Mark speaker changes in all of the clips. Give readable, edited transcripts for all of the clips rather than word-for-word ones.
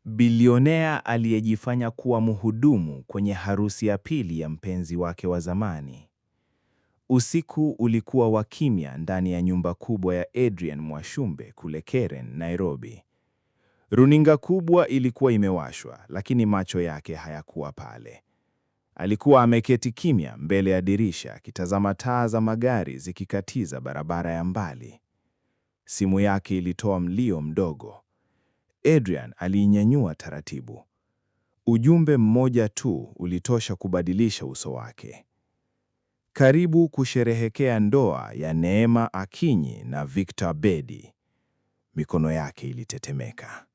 Speaker 1: Bilionea aliyejifanya kuwa mhudumu kwenye harusi ya pili ya mpenzi wake wa zamani. Usiku ulikuwa wa kimya ndani ya nyumba kubwa ya Adrian Mwashumbe kule Keren, Nairobi. Runinga kubwa ilikuwa imewashwa, lakini macho yake hayakuwa pale. Alikuwa ameketi kimya mbele ya dirisha akitazama taa za magari zikikatiza barabara ya mbali. Simu yake ilitoa mlio mdogo. Adrian aliinyanyua taratibu. Ujumbe mmoja tu ulitosha kubadilisha uso wake. Karibu kusherehekea ndoa ya Neema Akinyi na Victor Bedi. Mikono yake ilitetemeka.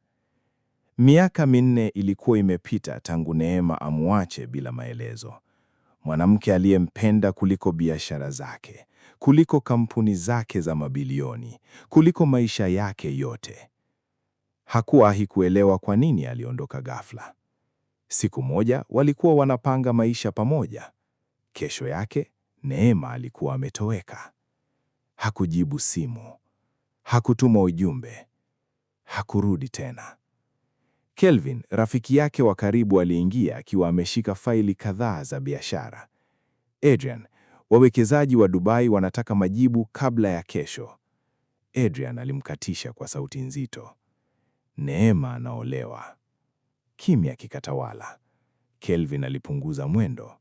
Speaker 1: Miaka 4 ilikuwa imepita tangu Neema amwache bila maelezo. Mwanamke aliyempenda kuliko biashara zake, kuliko kampuni zake za mabilioni, kuliko maisha yake yote. Hakuwahi kuelewa kwa nini aliondoka ghafla. Siku moja walikuwa wanapanga maisha pamoja. Kesho yake Neema alikuwa ametoweka. Hakujibu simu, hakutuma ujumbe, hakurudi tena. Kelvin, rafiki yake wa karibu, aliingia akiwa ameshika faili kadhaa za biashara. Adrian, wawekezaji wa Dubai wanataka majibu kabla ya kesho. Adrian alimkatisha kwa sauti nzito. Neema anaolewa. Kimya kikatawala. Kelvin alipunguza mwendo.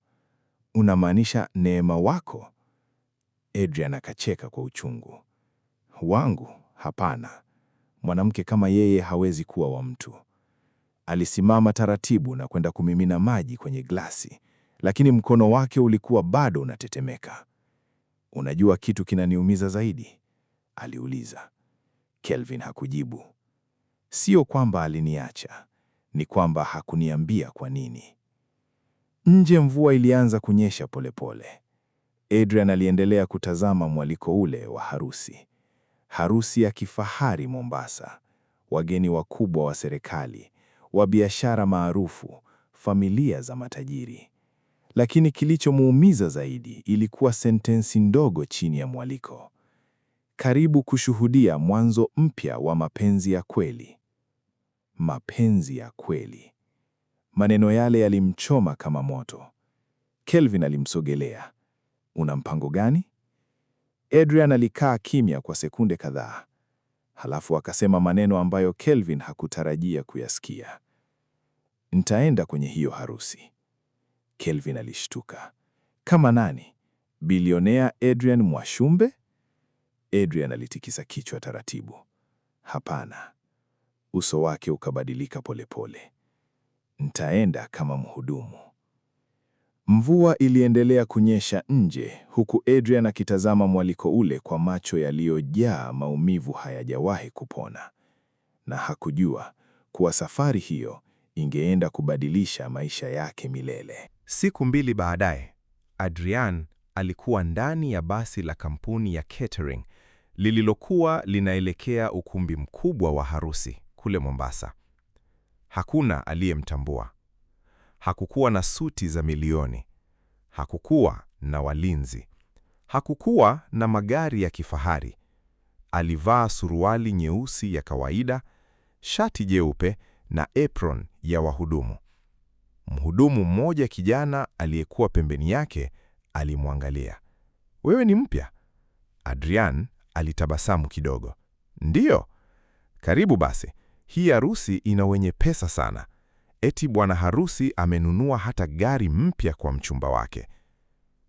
Speaker 1: Unamaanisha Neema wako? Adrian akacheka kwa uchungu. Wangu? Hapana. Mwanamke kama yeye hawezi kuwa wa mtu. Alisimama taratibu na kwenda kumimina maji kwenye glasi, lakini mkono wake ulikuwa bado unatetemeka. Unajua kitu kinaniumiza zaidi? Aliuliza. Kelvin hakujibu. Sio kwamba aliniacha, ni kwamba hakuniambia kwa nini. Nje mvua ilianza kunyesha polepole. Adrian aliendelea kutazama mwaliko ule wa harusi. Harusi ya kifahari Mombasa. Wageni wakubwa wa serikali, wa biashara maarufu, familia za matajiri. Lakini kilichomuumiza zaidi ilikuwa sentensi ndogo chini ya mwaliko. Karibu kushuhudia mwanzo mpya wa mapenzi ya kweli. Mapenzi ya kweli. Maneno yale yalimchoma kama moto. Kelvin alimsogelea. Una mpango gani? Adrian alikaa kimya kwa sekunde kadhaa. Halafu akasema maneno ambayo Kelvin hakutarajia kuyasikia. Nitaenda kwenye hiyo harusi. Kelvin alishtuka. Kama nani? Bilionea Adrian Mwashumbe? Adrian alitikisa kichwa taratibu. Hapana. Uso wake ukabadilika polepole. Nitaenda kama mhudumu. Mvua iliendelea kunyesha nje, huku Adrian akitazama mwaliko ule kwa macho yaliyojaa maumivu hayajawahi kupona. Na hakujua kuwa safari hiyo ingeenda kubadilisha maisha yake milele.
Speaker 2: Siku 2 baadaye, Adrian alikuwa ndani ya basi la kampuni ya catering lililokuwa linaelekea ukumbi mkubwa wa harusi kule Mombasa. Hakuna aliyemtambua. Hakukuwa na suti za milioni. Hakukuwa na walinzi. Hakukuwa na magari ya kifahari. Alivaa suruali nyeusi ya kawaida, shati jeupe na apron ya wahudumu. Mhudumu mmoja kijana aliyekuwa pembeni yake alimwangalia. Wewe ni mpya? Adrian alitabasamu kidogo. Ndiyo. Karibu basi. Hii harusi ina wenye pesa sana. Eti bwana harusi amenunua hata gari mpya kwa mchumba wake.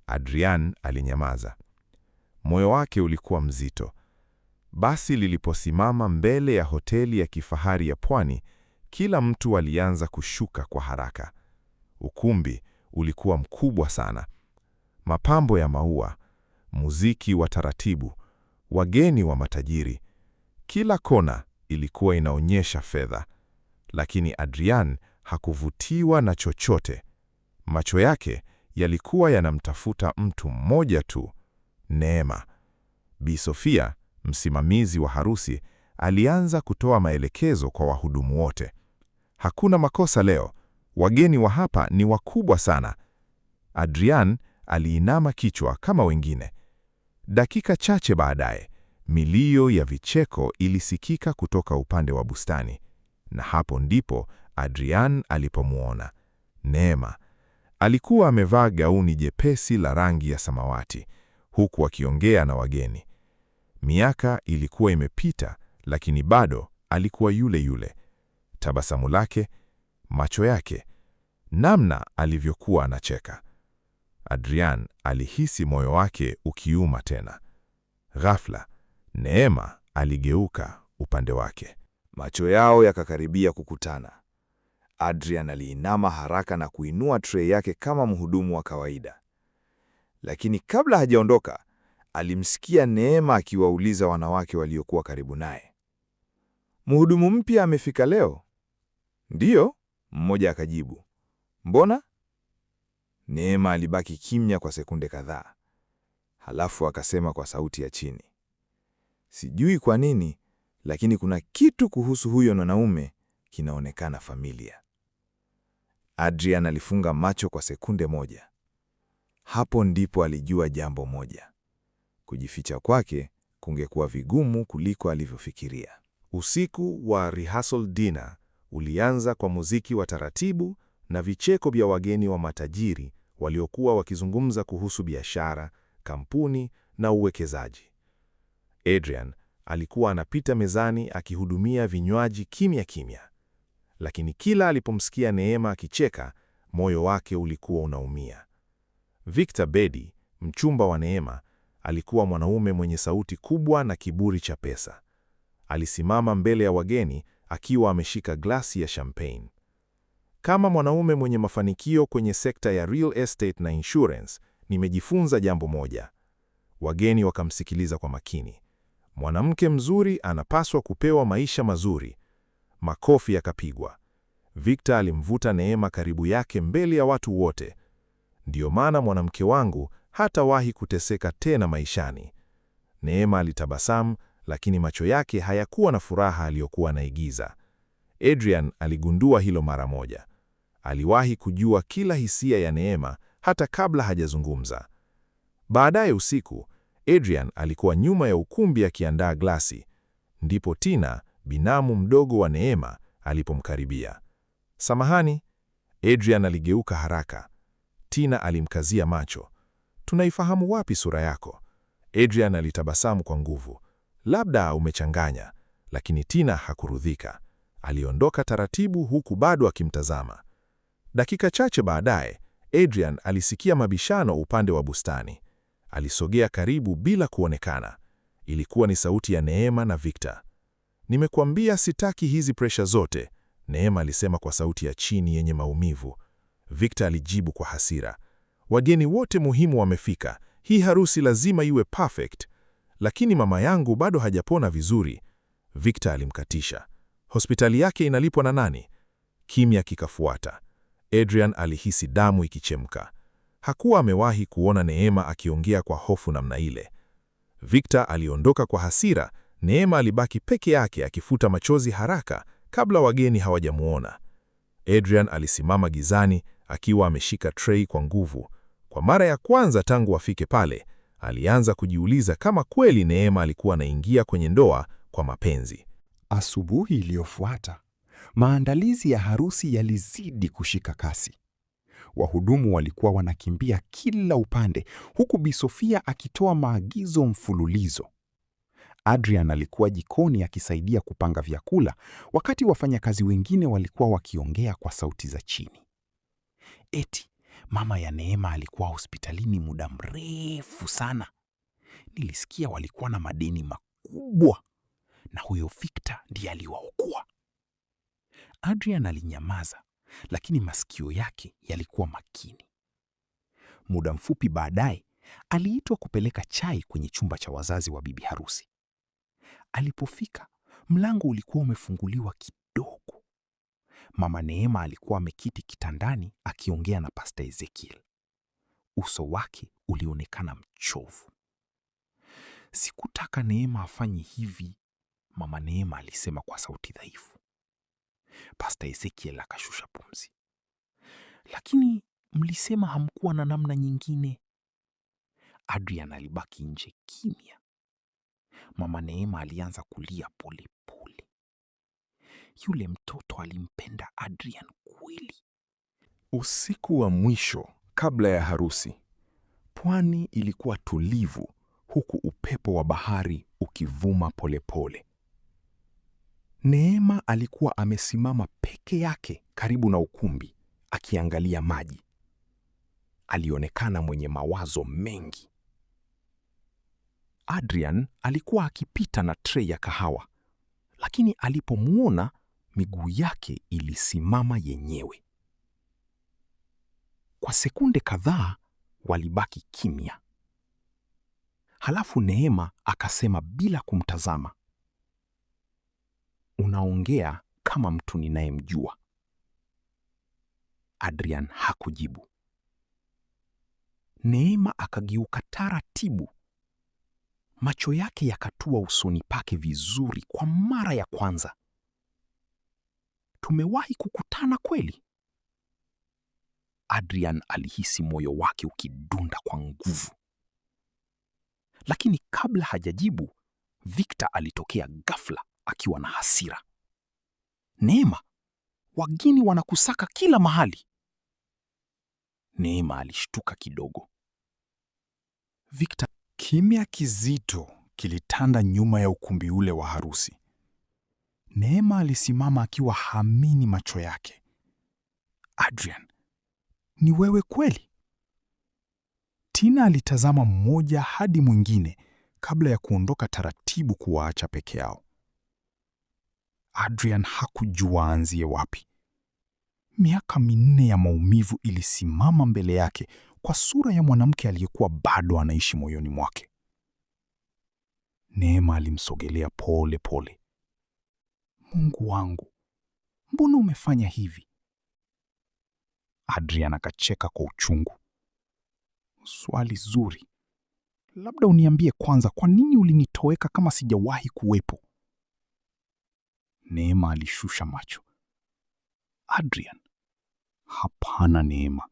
Speaker 2: Adrian alinyamaza. Moyo wake ulikuwa mzito. Basi liliposimama mbele ya hoteli ya kifahari ya pwani, kila mtu alianza kushuka kwa haraka. Ukumbi ulikuwa mkubwa sana. Mapambo ya maua, muziki wa taratibu, wageni wa matajiri. Kila kona ilikuwa inaonyesha fedha. Lakini Adrian hakuvutiwa na chochote. Macho yake yalikuwa yanamtafuta mtu mmoja tu, Neema. Bi Sofia, msimamizi wa harusi, alianza kutoa maelekezo kwa wahudumu wote. Hakuna makosa leo. Wageni wa hapa ni wakubwa sana. Adrian aliinama kichwa kama wengine. Dakika chache baadaye, milio ya vicheko ilisikika kutoka upande wa bustani. Na hapo ndipo Adrian alipomwona. Neema alikuwa amevaa gauni jepesi la rangi ya samawati, huku akiongea na wageni. Miaka ilikuwa imepita, lakini bado alikuwa yule yule. Tabasamu lake, macho yake, namna alivyokuwa anacheka. Adrian alihisi moyo wake ukiuma tena. Ghafla, Neema aligeuka upande wake.
Speaker 3: Macho yao yakakaribia kukutana. Adrian aliinama haraka na kuinua tray yake kama mhudumu wa kawaida. Lakini kabla hajaondoka, alimsikia Neema akiwauliza wanawake waliokuwa karibu naye, "Mhudumu mpya amefika leo?" "Ndiyo," mmoja akajibu. "Mbona?" Neema alibaki kimya kwa sekunde kadhaa. Halafu akasema kwa sauti ya chini, "Sijui kwa nini, lakini kuna kitu kuhusu huyo mwanaume kinaonekana familia." Adrian alifunga macho kwa sekunde moja. Hapo ndipo alijua jambo moja: kujificha kwake kungekuwa vigumu kuliko alivyofikiria.
Speaker 2: Usiku wa rehearsal dinner ulianza kwa muziki wa taratibu na vicheko vya wageni wa matajiri waliokuwa wakizungumza kuhusu biashara, kampuni na uwekezaji. Adrian alikuwa anapita mezani akihudumia vinywaji kimya kimya. Lakini kila alipomsikia Neema akicheka, moyo wake ulikuwa unaumia. Victor Bedi, mchumba wa Neema, alikuwa mwanaume mwenye sauti kubwa na kiburi cha pesa. Alisimama mbele ya wageni akiwa ameshika glasi ya champagne. Kama mwanaume mwenye mafanikio kwenye sekta ya real estate na insurance, nimejifunza jambo moja. Wageni wakamsikiliza kwa makini. Mwanamke mzuri anapaswa kupewa maisha mazuri. Makofi yakapigwa. Victor alimvuta Neema karibu yake mbele ya watu wote. "Ndiyo maana mwanamke wangu hatawahi kuteseka tena maishani." Neema alitabasamu, lakini macho yake hayakuwa na furaha aliyokuwa anaigiza. Adrian aligundua hilo mara moja. Aliwahi kujua kila hisia ya Neema hata kabla hajazungumza. Baadaye usiku, Adrian alikuwa nyuma ya ukumbi akiandaa glasi. Ndipo Tina, binamu mdogo wa Neema, alipomkaribia. "Samahani." Adrian aligeuka haraka. Tina alimkazia macho. "Tunaifahamu wapi sura yako?" Adrian alitabasamu kwa nguvu. "Labda umechanganya." Lakini Tina hakurudhika. Aliondoka taratibu huku bado akimtazama. Dakika chache baadaye, Adrian alisikia mabishano upande wa bustani. Alisogea karibu bila kuonekana. Ilikuwa ni sauti ya Neema na Victor. "Nimekuambia sitaki hizi presha zote," Neema alisema kwa sauti ya chini yenye maumivu. Victor alijibu kwa hasira, "Wageni wote muhimu wamefika. Hii harusi lazima iwe perfect." "Lakini mama yangu bado hajapona vizuri." Victor alimkatisha. "Hospitali yake inalipwa na nani?" Kimya kikafuata. Adrian alihisi damu ikichemka. Hakuwa amewahi kuona Neema akiongea kwa hofu namna ile. Victor aliondoka kwa hasira. Neema alibaki peke yake akifuta machozi haraka kabla wageni hawajamuona. Adrian alisimama gizani akiwa ameshika tray kwa nguvu. Kwa mara ya kwanza tangu afike pale, alianza kujiuliza kama kweli Neema alikuwa anaingia kwenye ndoa kwa mapenzi.
Speaker 4: Asubuhi iliyofuata, maandalizi ya harusi yalizidi kushika kasi. Wahudumu walikuwa wanakimbia kila upande, huku Bi Sofia akitoa maagizo mfululizo. Adrian alikuwa jikoni akisaidia kupanga vyakula, wakati wafanyakazi wengine walikuwa wakiongea kwa sauti za chini. Eti, mama ya Neema alikuwa hospitalini muda mrefu sana. Nilisikia walikuwa na madeni makubwa, na huyo Victor ndiye aliwaokoa. Adrian alinyamaza, lakini masikio yake yalikuwa makini. Muda mfupi baadaye, aliitwa kupeleka chai kwenye chumba cha wazazi wa bibi harusi. Alipofika, mlango ulikuwa umefunguliwa kidogo. Mama Neema alikuwa ameketi kitandani akiongea na Pastor Ezekiel. Uso wake ulionekana mchovu. "Sikutaka Neema afanye hivi," Mama Neema alisema kwa sauti dhaifu. Pastor Ezekiel akashusha pumzi. "Lakini mlisema hamkuwa na namna nyingine." Adrian alibaki nje kimya. Mama Neema alianza kulia pole pole. Yule mtoto alimpenda Adrian kweli.
Speaker 2: Usiku wa mwisho kabla ya harusi, pwani ilikuwa tulivu huku upepo wa bahari ukivuma polepole. Neema alikuwa amesimama peke yake karibu na ukumbi akiangalia maji. Alionekana mwenye mawazo mengi. Adrian alikuwa akipita na tray ya kahawa, lakini alipomwona miguu yake ilisimama yenyewe. Kwa sekunde kadhaa walibaki kimya. Halafu Neema akasema bila kumtazama, "Unaongea kama mtu ninayemjua." Adrian hakujibu. Neema akageuka taratibu. Macho yake yakatua usoni pake vizuri kwa mara ya kwanza. "Tumewahi kukutana kweli?" Adrian alihisi moyo wake ukidunda kwa nguvu. Lakini kabla hajajibu, Victor alitokea ghafla akiwa na hasira. "Neema, wageni wanakusaka kila mahali." Neema alishtuka kidogo. Victor.
Speaker 4: Kimya kizito kilitanda nyuma ya ukumbi ule wa harusi. Neema alisimama akiwa haamini macho yake. "Adrian, ni wewe kweli?" Tina alitazama mmoja hadi mwingine kabla ya kuondoka taratibu kuwaacha peke yao. Adrian hakujua aanzie wapi. Miaka 4 ya maumivu ilisimama mbele yake kwa sura ya mwanamke aliyekuwa bado anaishi moyoni mwake. Neema alimsogelea pole pole. "Mungu wangu, mbona umefanya hivi?" Adrian akacheka kwa uchungu. "Swali zuri. Labda uniambie kwanza kwa nini ulinitoweka kama sijawahi kuwepo?" Neema alishusha macho. "Adrian." "Hapana Neema,"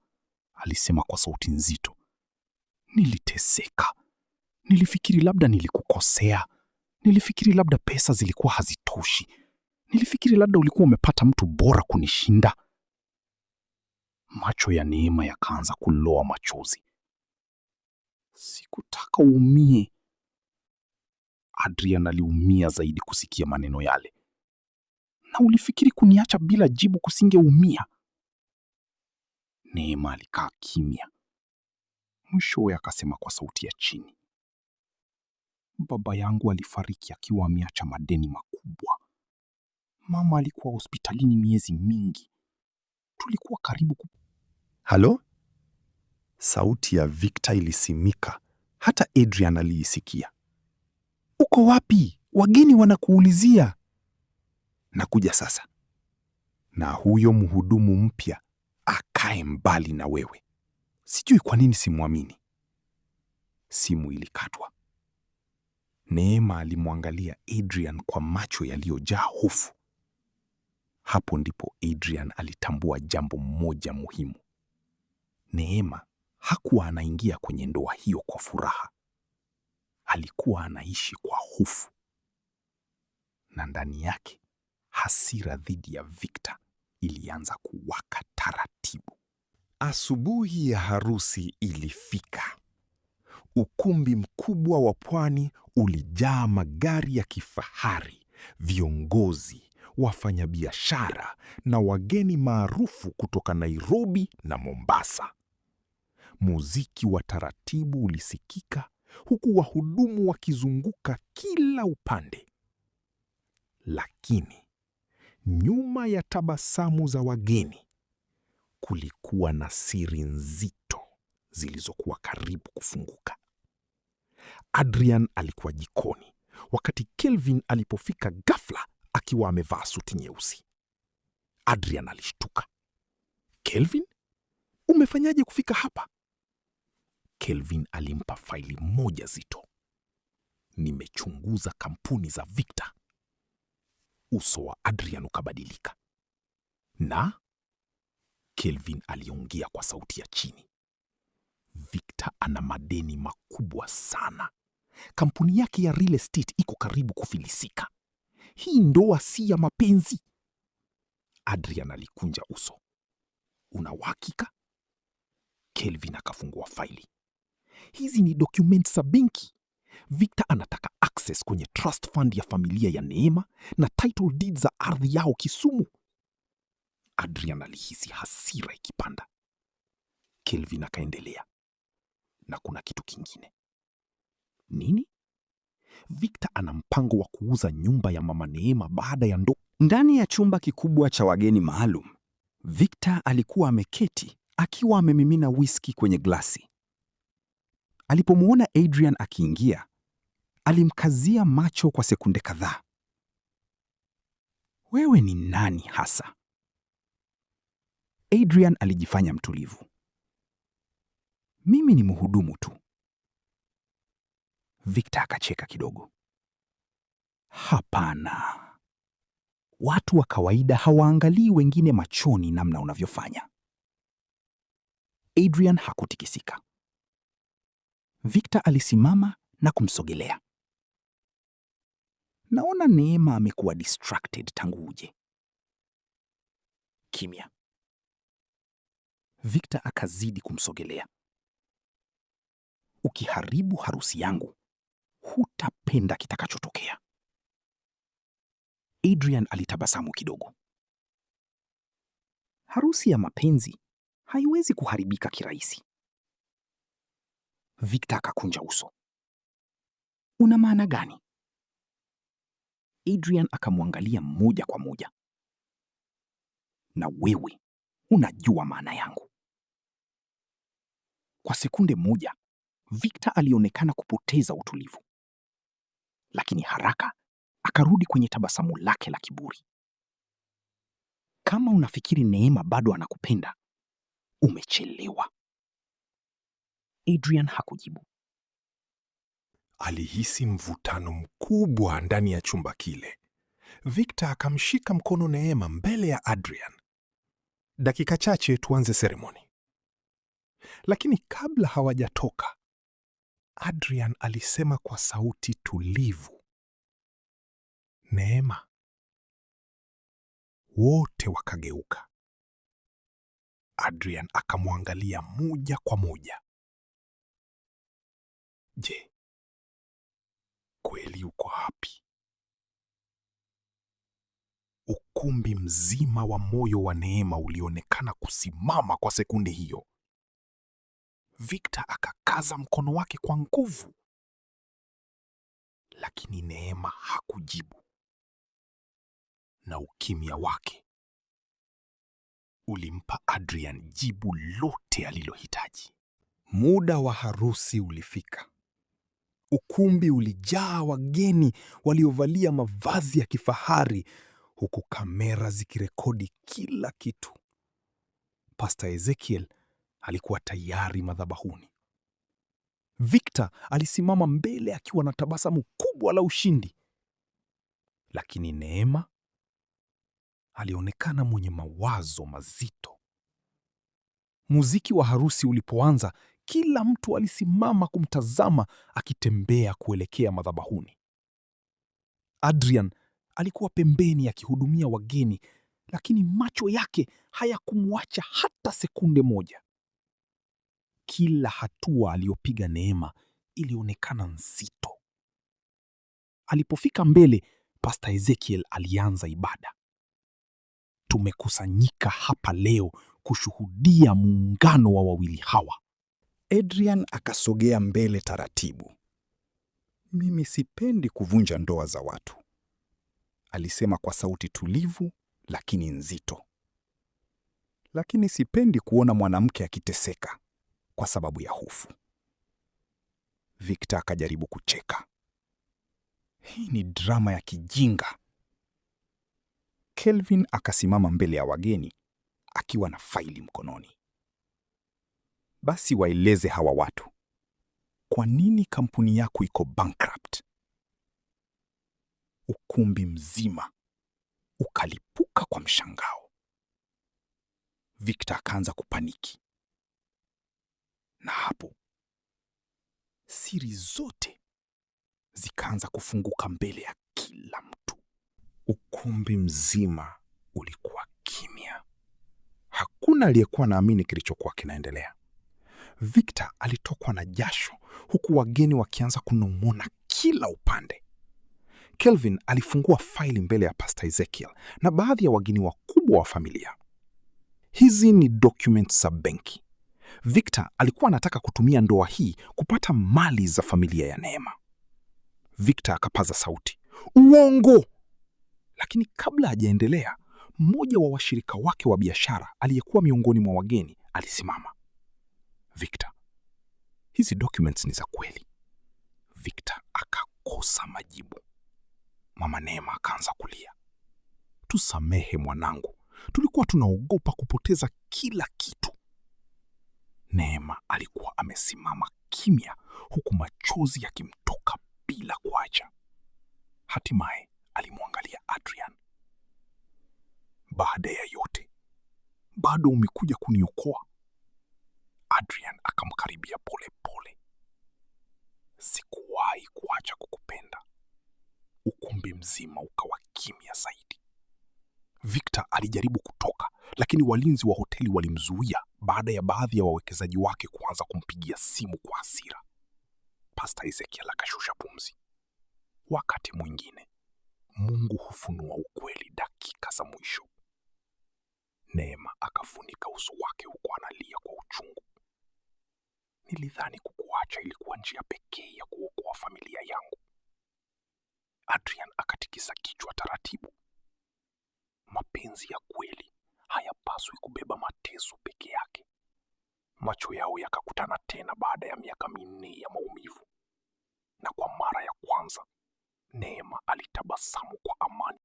Speaker 4: alisema kwa sauti nzito. "Niliteseka. Nilifikiri labda nilikukosea. Nilifikiri labda pesa zilikuwa hazitoshi. Nilifikiri labda ulikuwa umepata mtu bora kunishinda." Macho ya Neema yakaanza kuloa machozi. "Sikutaka uumie." Adrian aliumia zaidi kusikia maneno yale. "Na ulifikiri kuniacha bila jibu kusingeumia?" Neema alikaa kimya. Mwishowe akasema kwa sauti ya chini, "Baba yangu alifariki akiwa ameacha madeni makubwa. Mama alikuwa hospitalini miezi mingi. Tulikuwa karibu Halo?" Sauti ya Victor ilisimika. Hata Adrian aliisikia. "Uko wapi? Wageni wanakuulizia." "Nakuja sasa. Na huyo mhudumu mpya akae mbali na wewe." Sijui kwa nini simwamini. Simu ilikatwa. Neema alimwangalia Adrian kwa macho yaliyojaa hofu. Hapo ndipo Adrian alitambua jambo moja muhimu. Neema hakuwa anaingia kwenye ndoa hiyo kwa furaha. Alikuwa anaishi kwa hofu. Na ndani yake, hasira dhidi ya Victor ilianza kuwaka taratibu.
Speaker 2: Asubuhi ya harusi ilifika. Ukumbi mkubwa wa pwani ulijaa magari ya kifahari, viongozi, wafanyabiashara na wageni maarufu kutoka Nairobi na Mombasa. Muziki wa taratibu ulisikika huku wahudumu wakizunguka kila upande. Lakini nyuma ya tabasamu za wageni kulikuwa na siri nzito zilizokuwa karibu kufunguka. Adrian alikuwa jikoni wakati Kelvin alipofika ghafla akiwa amevaa suti nyeusi. Adrian alishtuka. "Kelvin, umefanyaje kufika hapa?" Kelvin alimpa faili moja zito. "Nimechunguza kampuni za Victor." Uso wa Adrian ukabadilika. "Na?" Kelvin aliongea kwa sauti ya chini. "Victor ana madeni makubwa sana. Kampuni yake ya real estate iko karibu kufilisika. Hii ndoa si ya mapenzi,
Speaker 4: Adrian alikunja uso. Una uhakika? Kelvin akafungua faili. Hizi ni documents za benki. Victor anataka access kwenye trust fund ya familia ya Neema na title deeds za ardhi yao Kisumu. Adrian alihisi hasira ikipanda. Kelvin akaendelea. Na kuna kitu kingine. Nini? Victor ana mpango wa kuuza nyumba ya mama Neema baada ya ndoa.
Speaker 5: Ndani ya chumba kikubwa cha wageni maalum, Victor alikuwa ameketi akiwa amemimina whisky kwenye glasi. Alipomwona Adrian akiingia, alimkazia macho kwa sekunde kadhaa. Wewe ni nani hasa? Adrian alijifanya mtulivu. Mimi ni mhudumu tu. Victor akacheka kidogo. Hapana. Watu wa kawaida hawaangalii wengine machoni namna unavyofanya. Adrian hakutikisika. Victor alisimama na kumsogelea. Naona Neema amekuwa distracted tangu uje. Kimya. Victor akazidi kumsogelea. Ukiharibu harusi yangu, hutapenda kitakachotokea. Adrian alitabasamu kidogo. Harusi ya mapenzi haiwezi kuharibika kirahisi. Victor akakunja uso. Una maana gani? Adrian akamwangalia moja kwa moja. Na wewe unajua maana yangu. Kwa sekunde moja, Victor alionekana kupoteza utulivu. Lakini haraka akarudi kwenye tabasamu lake la kiburi. Kama unafikiri Neema bado anakupenda, umechelewa. Adrian hakujibu.
Speaker 6: Alihisi mvutano mkubwa ndani ya chumba kile. Victor akamshika mkono Neema mbele ya Adrian. Dakika chache tuanze seremoni. Lakini kabla hawajatoka, Adrian alisema kwa sauti tulivu, Neema. Wote wakageuka. Adrian akamwangalia moja kwa moja. Je, kweli uko hapi? Ukumbi mzima wa moyo wa Neema ulionekana kusimama kwa sekunde hiyo. Victor akakaza mkono wake kwa nguvu. Lakini Neema hakujibu. Na ukimya wake ulimpa Adrian jibu lote alilohitaji.
Speaker 4: Muda wa harusi ulifika. Ukumbi ulijaa wageni waliovalia mavazi ya kifahari, huku kamera zikirekodi kila kitu. Pastor Ezekiel alikuwa tayari madhabahuni. Victor alisimama mbele akiwa na tabasamu kubwa la ushindi. Lakini Neema alionekana mwenye mawazo mazito. Muziki wa harusi ulipoanza, kila mtu alisimama kumtazama akitembea kuelekea madhabahuni. Adrian alikuwa pembeni akihudumia wageni, lakini macho yake hayakumwacha hata sekunde moja. Kila hatua aliyopiga Neema ilionekana nzito. Alipofika mbele, Pastor Ezekiel alianza ibada. Tumekusanyika hapa leo kushuhudia muungano wa wawili hawa.
Speaker 5: Adrian akasogea mbele taratibu. Mimi sipendi kuvunja ndoa za watu, alisema kwa sauti tulivu lakini nzito. Lakini sipendi kuona mwanamke akiteseka kwa sababu ya hofu. Victor akajaribu kucheka. Hii ni drama ya kijinga. Kelvin akasimama mbele ya wageni akiwa na faili mkononi. Basi waeleze hawa watu, kwa nini kampuni yako iko bankrupt? Ukumbi mzima ukalipuka kwa mshangao. Victor akaanza kupaniki. Na hapo siri zote zikaanza kufunguka mbele ya kila mtu.
Speaker 6: Ukumbi mzima ulikuwa
Speaker 4: kimya. Hakuna aliyekuwa naamini kilichokuwa kinaendelea. Victor alitokwa na jasho huku wageni wakianza kunong'ona kila upande. Kelvin alifungua faili mbele ya Pastor Ezekiel na baadhi ya wageni wakubwa wa familia. Hizi ni documents za benki. Victor alikuwa anataka kutumia ndoa hii kupata mali za familia ya Neema. Victor akapaza sauti, "Uongo!" Lakini kabla hajaendelea, mmoja wa washirika wake wa biashara aliyekuwa miongoni mwa wageni alisimama. "Victor, hizi documents ni za kweli." Victor akakosa majibu. Mama Neema akaanza kulia. "Tusamehe mwanangu, tulikuwa tunaogopa kupoteza kila kitu." Neema alikuwa amesimama kimya huku machozi yakimtoka bila kuacha. Hatimaye alimwangalia Adrian. "Baada ya yote, bado umekuja kuniokoa?" Adrian akamkaribia pole pole. "Sikuwahi kuacha kukupenda." Ukumbi mzima ukawa kimya zaidi. Victor alijaribu kutoka, lakini walinzi wa hoteli walimzuia baada ya baadhi ya wawekezaji wake kuanza kumpigia simu kwa hasira. Pastor Ezekiel akashusha pumzi. Wakati mwingine, Mungu hufunua ukweli dakika za mwisho. Neema akafunika uso wake huku analia kwa uchungu. "Nilidhani kukuacha ilikuwa njia pekee ya kuokoa familia yangu." Adrian akatikisa kichwa taratibu. Mapenzi ya kweli hayapaswi kubeba mateso peke yake. Macho yao yakakutana tena baada ya miaka 4 ya maumivu. Na kwa mara ya kwanza, Neema alitabasamu kwa amani